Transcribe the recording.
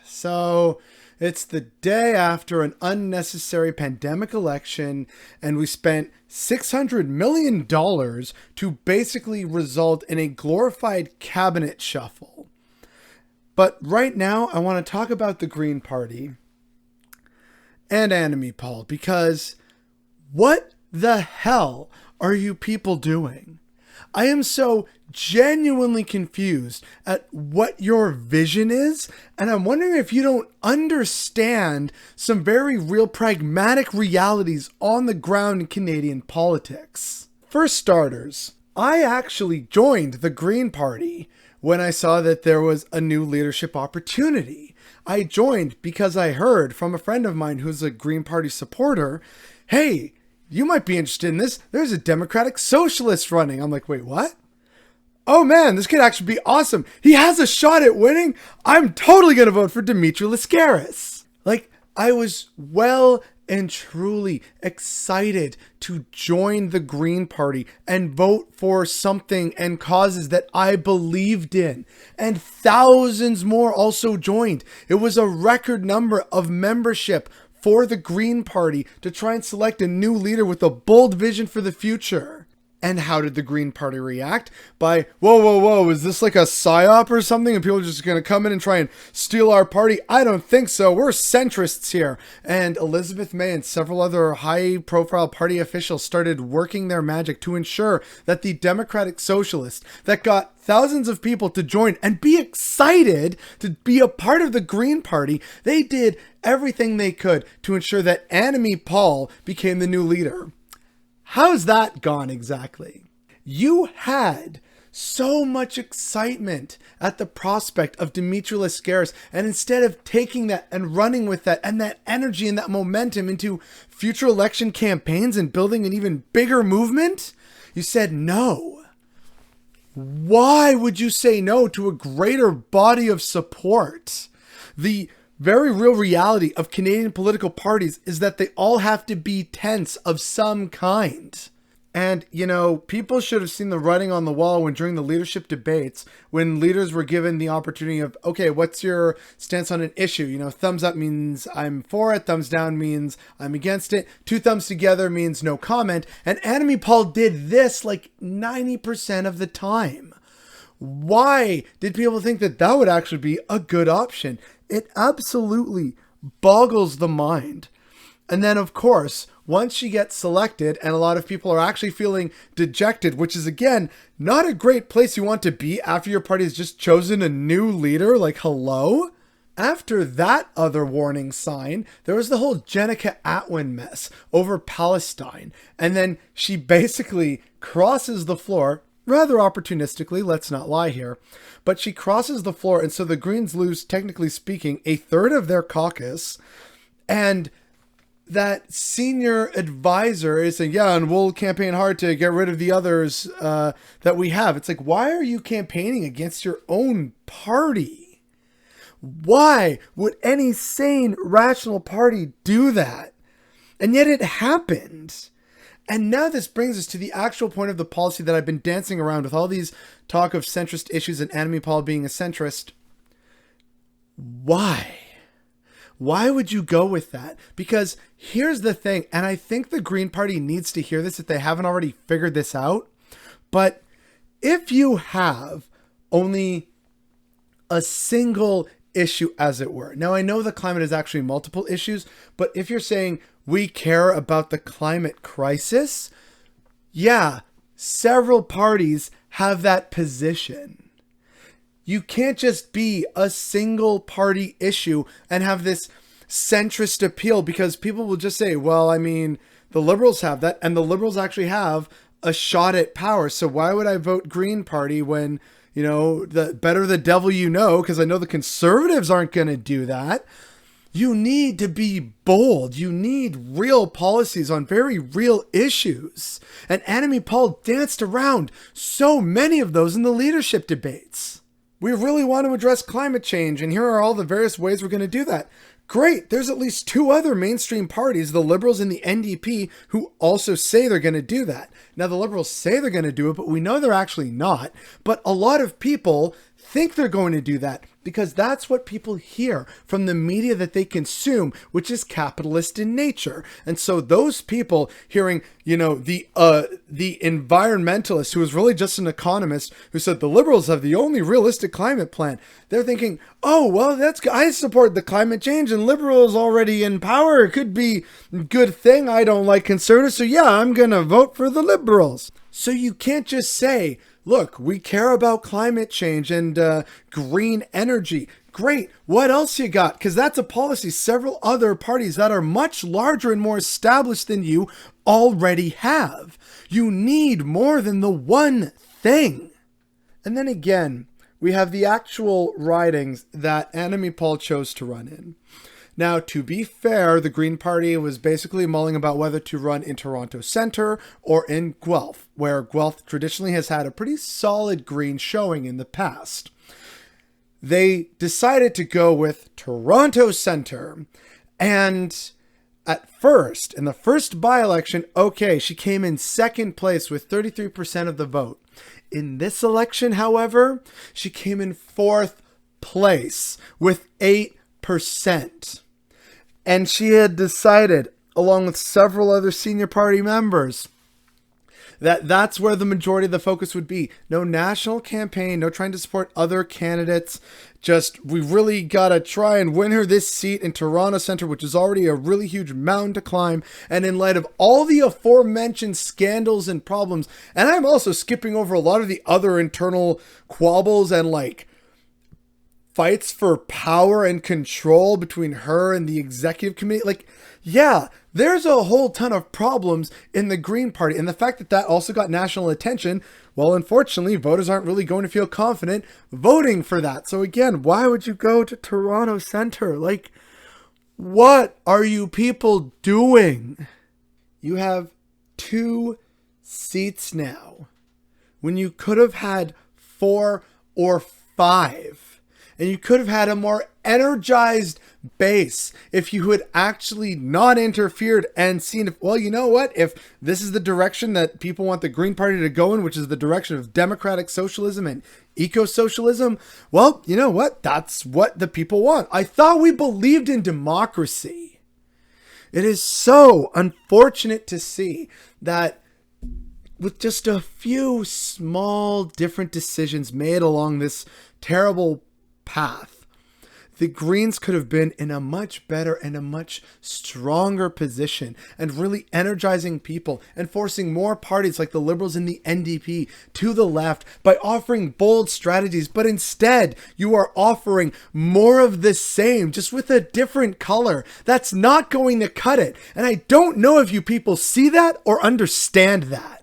So it's the day after an unnecessary pandemic election, and we spent $600 million to basically result in a glorified cabinet shuffle. But right now, I want to talk about the Green Party and Annamie Paul, because what the hell are you people doing? I am so genuinely confused at what your vision is, and I'm wondering if you don't understand some very real pragmatic realities on the ground in Canadian politics. For starters, I actually joined the Green Party when I saw that there was a new leadership opportunity. I joined because I heard from a friend of mine who's a Green Party supporter, hey, you might be interested in this. There's a Democratic Socialist running. I'm like, wait, what? Oh man, this could actually be awesome. He has a shot at winning. I'm totally going to vote for Dimitri Lascaris. Like, I was well and truly excited to join the Green Party and vote for something and causes that I believed in. And thousands more also joined. It was a record number of membership for the Green Party to try and select a new leader with a bold vision for the future. And how did the Green Party react? By, whoa, is this like a psyop or something? And people are just going to come in and try and steal our party? I don't think so. We're centrists here. And Elizabeth May and several other high-profile party officials started working their magic to ensure that the Democratic Socialists that got thousands of people to join and be excited to be a part of the Green Party, they did everything they could to ensure that Annamie Paul became the new leader. How's that gone exactly? You had so much excitement at the prospect of Dimitri Lascaris, and instead of taking that and running with that and that energy and that momentum into future election campaigns and building an even bigger movement, you said no. Why would you say no to a greater body of support? The very real reality of Canadian political parties is that they all have to be tense of some kind. And, you know, people should have seen the writing on the wall when during the leadership debates, when leaders were given the opportunity of, okay, what's your stance on an issue? You know, thumbs up means I'm for it. Thumbs down means I'm against it. Two thumbs together means no comment. And Annamie Paul did this like 90% of the time. Why did people think that that would actually be a good option? It absolutely boggles the mind. And then, of course, once she gets selected and a lot of people are actually feeling dejected, which is, again, not a great place you want to be after your party has just chosen a new leader. Like, hello? After that other warning sign, there was the whole Jennica Atwin mess over Palestine. And then she basically crosses the floor, rather opportunistically, let's not lie here, but she crosses the floor, and so the Greens lose, technically speaking, a third of their caucus, and that senior advisor is saying, yeah, and we'll campaign hard to get rid of the others that we have. It's like, why are you campaigning against your own party? Why would any sane, rational party do that? And yet it happened. And now this brings us to the actual point of the policy that I've been dancing around with all these talk of centrist issues and Annamie Paul being a centrist. Why? Why would you go with that? Because here's the thing, and I think the Green Party needs to hear this if they haven't already figured this out. But if you have only a single issue, as it were. Now, I know the climate is actually multiple issues, but if you're saying we care about the climate crisis, yeah, several parties have that position. You can't just be a single party issue and have this centrist appeal, because people will just say, well, I mean, the Liberals have that, and the Liberals actually have a shot at power. So why would I vote Green Party when, you know, the better the devil you know, because I know the Conservatives aren't going to do that. You need to be bold. You need real policies on very real issues. And Annamie Paul danced around so many of those in the leadership debates. We really want to address climate change, and here are all the various ways we're going to do that. Great, there's at least two other mainstream parties, the Liberals and the NDP, who also say they're going to do that. Now, the Liberals say they're going to do it, but we know they're actually not. But a lot of people think they're going to do that. because that's what people hear from the media that they consume, which is capitalist in nature. And so those people hearing, the environmentalist who was really just an economist who said the liberals have the only realistic climate plan, they're thinking, oh, well, I support the climate change and liberals already in power. It could be a good thing. I don't like conservatives. So yeah, I'm going to vote for the liberals. So you can't just say, look, we care about climate change and green energy. Great. What else you got? Because that's a policy several other parties that are much larger and more established than you already have. You need more than the one thing. And then again, we have the actual ridings that Annamie Paul chose to run in. Now, to be fair, the Green Party was basically mulling about whether to run in Toronto Centre or in Guelph, where Guelph traditionally has had a pretty solid Green showing in the past. They decided to go with Toronto Centre, and at first, in the first by-election, okay, she came in second place with 33% of the vote. In this election, however, she came in fourth place with 8%. And she had decided, along with several other senior party members, that that's where the majority of the focus would be. No national campaign, no trying to support other candidates. Just, we really got to try and win her this seat in Toronto Centre, which is already a really huge mountain to climb. And in light of all the aforementioned scandals and problems, and I'm also skipping over a lot of the other internal quabbles and fights for power and control between her and the executive committee. Yeah, there's a whole ton of problems in the Green Party. And the fact that that also got national attention, well, unfortunately, voters aren't really going to feel confident voting for that. So again, why would you go to Toronto Centre? What are you people doing? You have 2 seats now when you could have had 4 or 5. And you could have had a more energized base if you had actually not interfered and seen if, well, you know what? If this is the direction that people want the Green Party to go in, which is the direction of democratic socialism and eco-socialism, well, you know what? That's what the people want. I thought we believed in democracy. It is so unfortunate to see that with just a few small different decisions made along this terrible path, the Greens could have been in a much better and a much stronger position and really energizing people and forcing more parties like the Liberals and the NDP to the left by offering bold strategies. But instead, you are offering more of the same, just with a different color. That's not going to cut it. And I don't know if you people see that or understand that.